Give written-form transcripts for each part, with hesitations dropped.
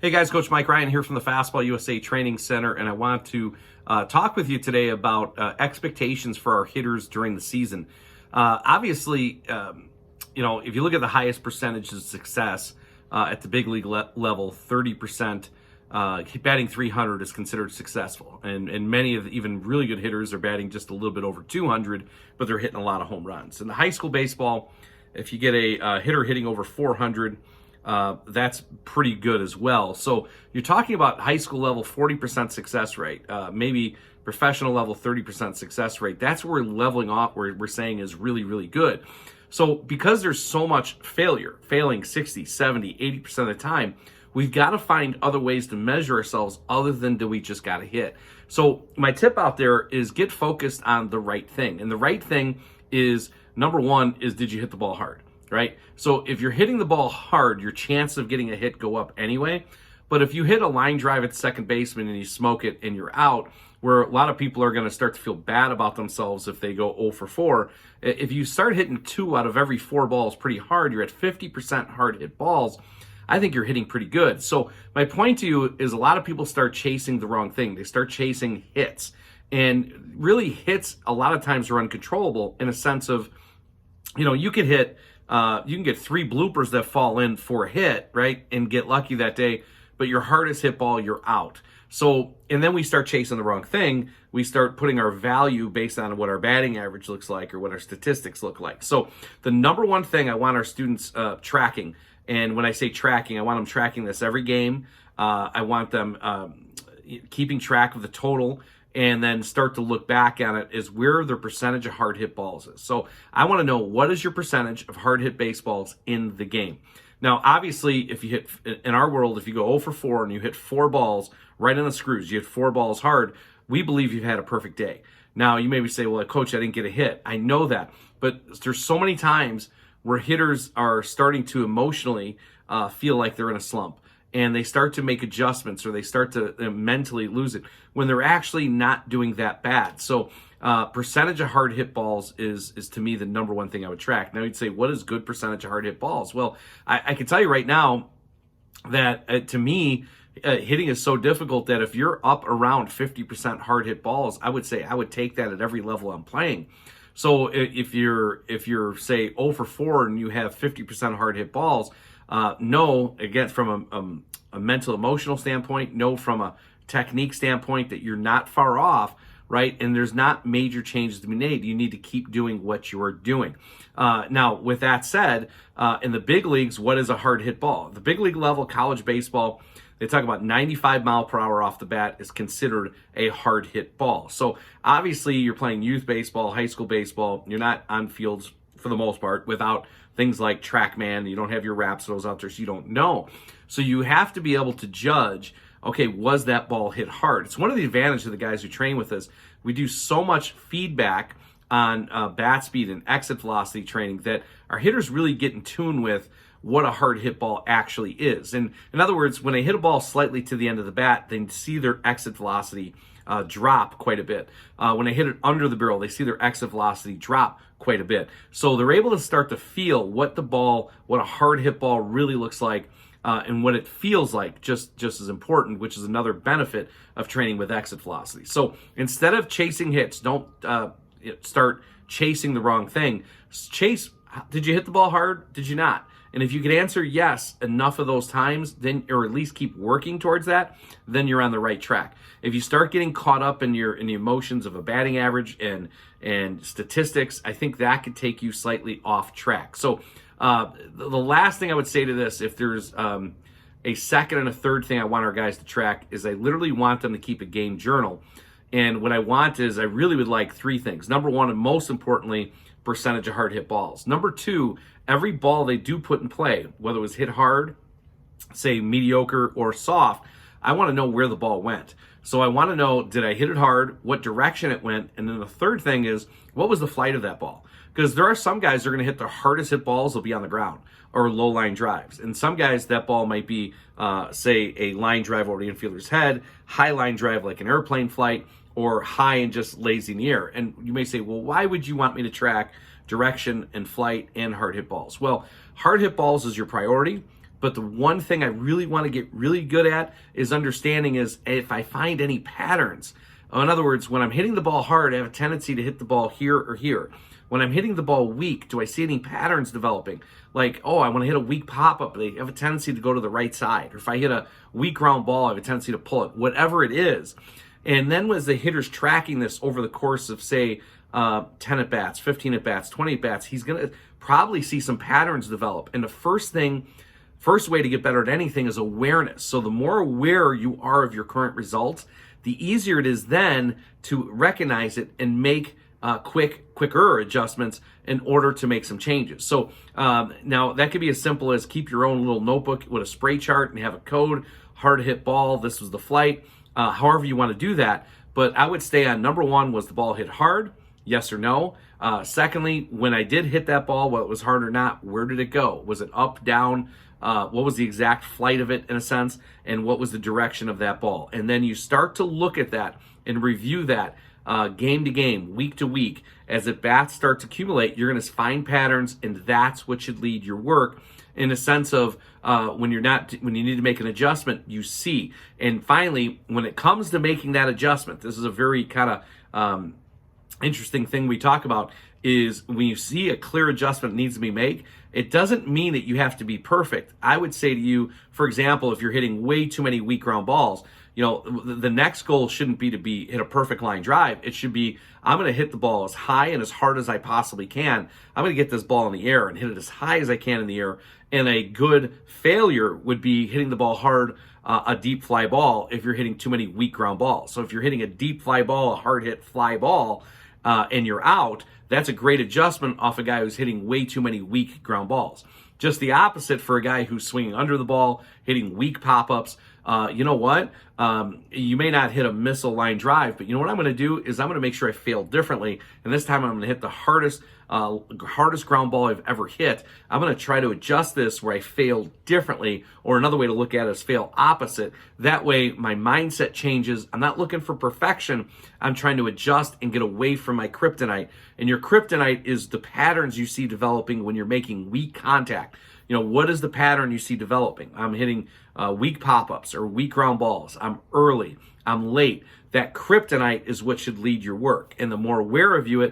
Hey guys, Coach Mike Ryan here from the Fastball USA Training Center, and I want to talk with you today about expectations for our hitters during the season. Obviously, if you look at the highest percentage of success at the big league level, 30%, batting 300 is considered successful. And many of the even really good hitters are batting just a little bit over 200, but they're hitting a lot of home runs. In the high school baseball, if you get a hitter hitting over 400, that's pretty good as well. So you're talking about high school level 40% success rate, maybe professional level 30% success rate. That's where we're leveling off, where we're saying is really, really good. So because there's so much failing 60, 70, 80% of the time, we've got to find other ways to measure ourselves other than do we just got to hit. So my tip out there is get focused on the right thing. And the right thing is, number one, is did you hit the ball hard? Right? So if you're hitting the ball hard, your chance of getting a hit go up anyway. But if you hit a line drive at second baseman and you smoke it and you're out, where a lot of people are going to start to feel bad about themselves if they go 0 for 4. If you start hitting 2 out of every 4 balls pretty hard, you're at 50% hard hit balls. I think you're hitting pretty good. So my point to you is a lot of people start chasing the wrong thing. They start chasing hits. And really hits a lot of times are uncontrollable in a sense of, you could hit you can get 3 bloopers that fall in for a hit, right? And get lucky that day, but your hardest hit ball, you're out. So, and then we start chasing the wrong thing. We start putting our value based on what our batting average looks like or what our statistics look like. So the number one thing I want our students tracking, and when I say tracking, I want them tracking this every game. I want them keeping track of the total, and then start to look back at it, is where the percentage of hard hit balls is. So I want to know, what is your percentage of hard hit baseballs in the game? Now, obviously, if you hit, in our world, if you go 0 for 4 and you hit 4 balls right on the screws, you hit 4 balls hard, we believe you've had a perfect day. Now, you maybe say, well, Coach, I didn't get a hit. I know that, but there's so many times where hitters are starting to emotionally feel like they're in a slump, and they start to make adjustments, or they start to mentally lose it when they're actually not doing that bad. So percentage of hard hit balls is to me the number one thing I would track. Now you'd say, what is good percentage of hard hit balls? Well, I can tell you right now that to me, hitting is so difficult that if you're up around 50% hard hit balls, I would say I would take that at every level I'm playing. So if you're say 0 for 4 and you have 50% hard hit balls, no, again, from a mental emotional standpoint, no, from a technique standpoint, that you're not far off, right? And there's not major changes to be made. You need to keep doing what you are doing. Now, with that said, in the big leagues, what is a hard hit ball? The big league level, college baseball, they talk about 95 mile per hour off the bat is considered a hard hit ball. So obviously you're playing youth baseball, high school baseball. You're not on fields for the most part without things like TrackMan. You don't have your Rapsodos out there, so you don't know. So you have to be able to judge, okay, was that ball hit hard? It's one of the advantages of the guys who train with us. We do so much feedback on bat speed and exit velocity training that our hitters really get in tune with what a hard hit ball actually is. And in other words, when they hit a ball slightly to the end of the bat, they see their exit velocity drop quite a bit. When they hit it under the barrel, they see their exit velocity drop quite a bit. So they're able to start to feel what a hard hit ball really looks like, and what it feels like, just as important, which is another benefit of training with exit velocity. So instead of chasing hits, don't start chasing the wrong thing. Chase, did you hit the ball hard? Did you not? And if you can answer yes enough of those times, then, or at least keep working towards that, then you're on the right track. If you start getting caught up in the emotions of a batting average and statistics, I think that could take you slightly off track. So the last thing I would say to this, if there's a second and a third thing I want our guys to track, is I literally want them to keep a game journal. And what I want is, I really would like 3 things. Number one, and most importantly, percentage of hard hit balls. Number 2, every ball they do put in play, whether it was hit hard, say mediocre or soft, I want to know where the ball went. So I want to know, did I hit it hard, what direction it went, and then the third thing is, what was the flight of that ball? Because there are some guys that are going to hit the hardest hit balls, they'll be on the ground, or low line drives. And some guys, that ball might be, say, a line drive over the infielder's head, high line drive like an airplane flight, or high and just lazy in the air. And you may say, well, why would you want me to track direction and flight and hard hit balls? Well, hard hit balls is your priority, But the one thing I really want to get really good at is understanding is if I find any patterns. In other words, when I'm hitting the ball hard, I have a tendency to hit the ball here or here. When I'm hitting the ball weak, do I see any patterns developing? Like, oh, I want to hit a weak pop-up. They have a tendency to go to the right side. Or if I hit a weak ground ball, I have a tendency to pull it. Whatever it is. And then as the hitter's tracking this over the course of, say, 10 at-bats, 15 at-bats, 20 at-bats, he's going to probably see some patterns develop. And the first way to get better at anything is awareness. So the more aware you are of your current results, the easier it is then to recognize it and make quicker adjustments in order to make some changes. So now that could be as simple as keep your own little notebook with a spray chart and have a code, hard hit ball, this was the flight, however you want to do that. But I would stay on number one, was the ball hit hard? Yes or no? Secondly, when I did hit that ball, whether it was hard or not, where did it go? Was it up, down? What was the exact flight of it in a sense? And what was the direction of that ball? And then you start to look at that and review that game to game, week to week. As at bats start to accumulate, you're going to find patterns, and that's what should lead your work in a sense of when you need to make an adjustment, you see. And finally, when it comes to making that adjustment, this is a very kind of interesting thing we talk about, is when you see a clear adjustment needs to be made, it doesn't mean that you have to be perfect. I would say to you, for example, if you're hitting way too many weak ground balls, the next goal shouldn't be to hit a perfect line drive. It should be, I'm going to hit the ball as high and as hard as I possibly can. I'm going to get this ball in the air and hit it as high as I can in the air. And a good failure would be hitting the ball hard, a deep fly ball, if you're hitting too many weak ground balls. So if you're hitting a deep fly ball, a hard hit fly ball, and you're out, that's a great adjustment off a guy who's hitting way too many weak ground balls. Just the opposite for a guy who's swinging under the ball, hitting weak pop-ups. You know what? You may not hit a missile line drive, but you know what I'm going to do is I'm going to make sure I fail differently. And this time I'm going to hit the hardest ground ball I've ever hit. I'm going to try to adjust this where I fail differently, or another way to look at it is fail opposite. That way my mindset changes. I'm not looking for perfection. I'm trying to adjust and get away from my kryptonite. And your kryptonite is the patterns you see developing when you're making weak contact. What is the pattern you see developing? I'm hitting weak pop-ups or weak ground balls. I'm early. I'm late. That kryptonite is what should lead your work. And the more aware of you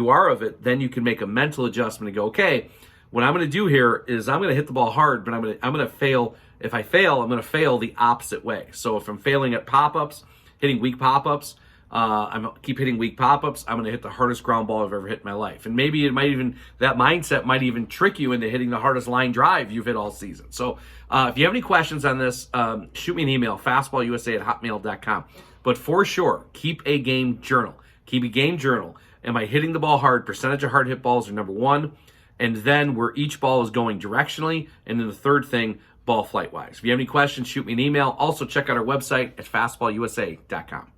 are of it, then you can make a mental adjustment and go, okay, what I'm going to do here is I'm going to hit the ball hard, but I'm going to fail. If I fail, I'm going to fail the opposite way. So if I'm failing at pop-ups, hitting weak pop-ups, I'm keep hitting weak pop-ups, I'm going to hit the hardest ground ball I've ever hit in my life. And maybe that mindset might even trick you into hitting the hardest line drive you've hit all season. So if you have any questions on this, shoot me an email, fastballusa@hotmail.com. But for sure, keep a game journal. Keep a game journal. Am I hitting the ball hard? Percentage of hard hit balls are number one. And then where each ball is going directionally. And then the third thing, ball flight wise. If you have any questions, shoot me an email. Also check out our website at fastballusa.com.